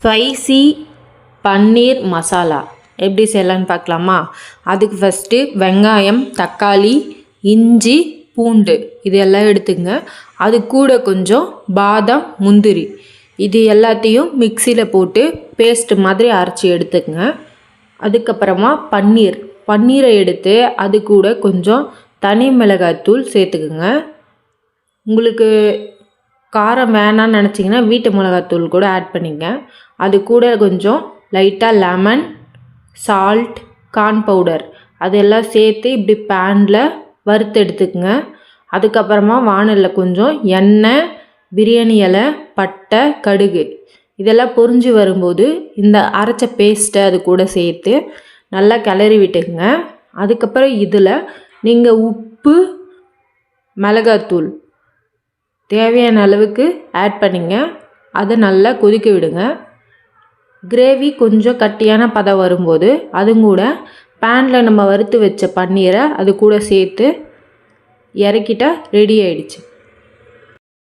Spicy paneer masala எப்படி செய்யலான்னு பார்க்கலாமா? அதுக்கு ஃபஸ்ட்டு வெங்காயம், தக்காளி, இஞ்சி, பூண்டு இது எல்லாம் எடுத்துங்க. அது கூட கொஞ்சம் பாதாம், முந்திரி இது எல்லாத்தையும் மிக்சியில் போட்டு பேஸ்ட் மாதிரி அரைச்சி எடுத்துக்கங்க. அதுக்கப்புறமா பன்னீரை எடுத்து அது கூட கொஞ்சம் தனி மிளகாய்த்தூள் சேர்த்துக்குங்க. உங்களுக்கு காரம் வேணான்னு நினச்சிங்கன்னா வீட்டு மிளகாத்தூள் கூட ஆட் பண்ணிங்க. அது கூட கொஞ்சம் லைட்டாக லெமன், சால்ட், கார்ன் பவுடர் அதெல்லாம் சேர்த்து இப்படி பேனில் வறுத்து எடுத்துக்கங்க. அதுக்கப்புறமா வானலில் கொஞ்சம் எண்ணெய், பிரியாணி இலை, பட்டை, கடுகு இதெல்லாம் பொரிஞ்சு வரும்போது இந்த அரைச்ச பேஸ்ட்டை அது கூட சேர்த்து நல்லா கிளறி விட்டுக்குங்க. அதுக்கப்புறம் இதில் நீங்கள் உப்பு, மிளகாத்தூள் தேவையான அளவுக்கு ஆட் பண்ணிங்க. அதை நல்லா கொதிக்க விடுங்க. கிரேவி கொஞ்சம் கட்டியான பதம் வரும்போது அதுவும் கூட பேனில் நம்ம வறுத்து வச்ச பன்னீரை அது கூட சேர்த்து இறக்கிட்டா ரெடி ஆயிடுச்சு.